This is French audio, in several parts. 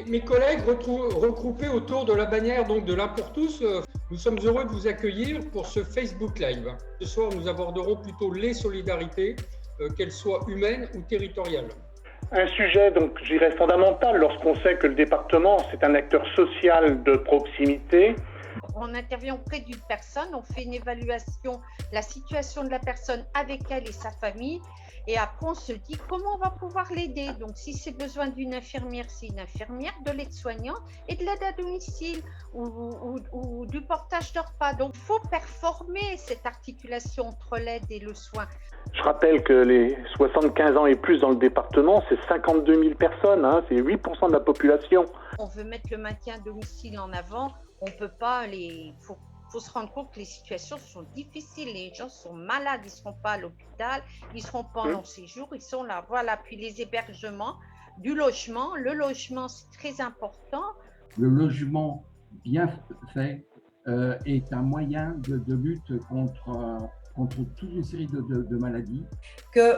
Mes collègues regroupés autour de la bannière donc, de l'Un pour tous, nous sommes heureux de vous accueillir pour ce Facebook Live. Ce soir, nous aborderons plutôt les solidarités, qu'elles soient humaines ou territoriales. Un sujet, donc, je dirais, fondamental lorsqu'on sait que le département, c'est un acteur social de proximité. On intervient auprès d'une personne, on fait une évaluation, la situation de la personne avec elle et sa famille. Et après, on se dit comment on va pouvoir l'aider. Donc, si c'est besoin d'une infirmière, c'est une infirmière, de l'aide-soignante et de l'aide à domicile ou du portage de repas. Donc, il faut performer cette articulation entre l'aide et le soin. Je rappelle que les 75 ans et plus dans le département, c'est 52 000 personnes, c'est 8% de la population. On veut mettre le maintien à domicile en avant. On peut pas faut se rendre compte que les situations sont difficiles. Les gens sont malades, ils seront pas à l'hôpital, ils seront pas en long séjour, ils sont là. Voilà. Puis les hébergements, du logement. Le logement, c'est très important. Le logement bien fait est un moyen de lutte contre toute une série de maladies.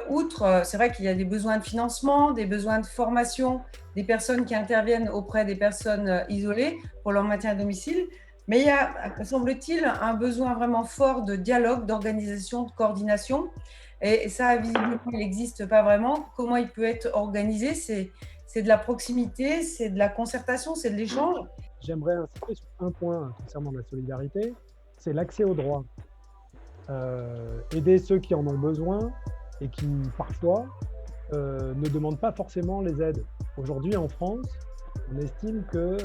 Outre, c'est vrai qu'il y a des besoins de financement, des besoins de formation, des personnes qui interviennent auprès des personnes isolées pour leur maintien à domicile, mais il y a, semble-t-il, un besoin vraiment fort de dialogue, d'organisation, de coordination. Et ça, visiblement, il n'existe pas vraiment. Comment il peut être organisé ? C'est de la proximité, c'est de la concertation, c'est de l'échange. J'aimerais insister sur un point concernant la solidarité, c'est l'accès aux droits. Aider ceux qui en ont besoin et qui, parfois, ne demandent pas forcément les aides. Aujourd'hui, en France, on estime que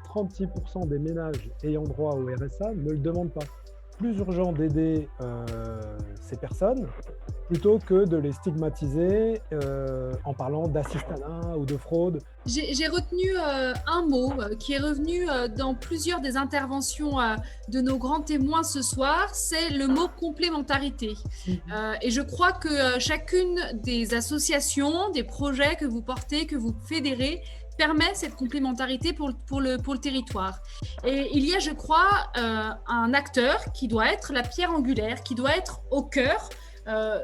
36% des ménages ayant droit au RSA ne le demandent pas. Plus urgent d'aider ces personnes plutôt que de les stigmatiser en parlant d'assistanat ou de fraude. J'ai retenu un mot qui est revenu dans plusieurs des interventions de nos grands témoins ce soir, c'est le mot complémentarité. Et je crois que chacune des associations, des projets que vous portez, que vous fédérez, permet cette complémentarité pour le territoire. Et il y a, je crois, un acteur qui doit être la pierre angulaire, qui doit être au cœur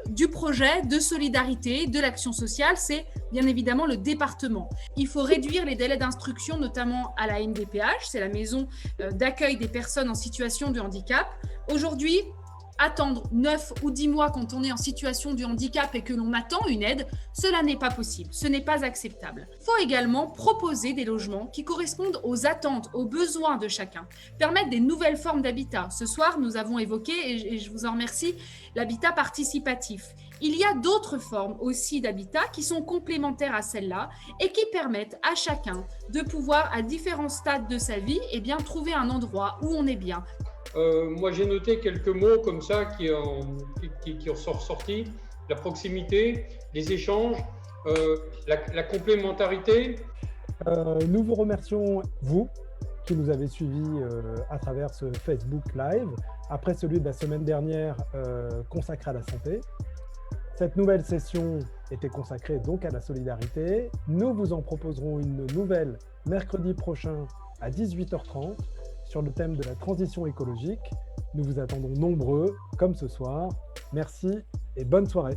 du projet de solidarité, de l'action sociale, c'est bien évidemment le département. Il faut réduire les délais d'instruction, notamment à la MDPH, c'est la maison d'accueil des personnes en situation de handicap. Aujourd'hui, attendre 9 ou 10 mois quand on est en situation de handicap et que l'on attend une aide, cela n'est pas possible, ce n'est pas acceptable. Il faut également proposer des logements qui correspondent aux attentes, aux besoins de chacun, permettre des nouvelles formes d'habitat. Ce soir, nous avons évoqué, et je vous en remercie, l'habitat participatif. Il y a d'autres formes aussi d'habitat qui sont complémentaires à celle-là et qui permettent à chacun de pouvoir, à différents stades de sa vie, trouver un endroit où on est bien. Moi, j'ai noté quelques mots comme ça qui sont ressortis. La proximité, les échanges, la complémentarité. Nous vous remercions, vous, qui nous avez suivis à travers ce Facebook Live, après celui de la semaine dernière consacré à la santé. Cette nouvelle session était consacrée donc à la solidarité. Nous vous en proposerons une nouvelle mercredi prochain à 18h30. Sur le thème de la transition écologique. Nous vous attendons nombreux, comme ce soir. Merci et bonne soirée.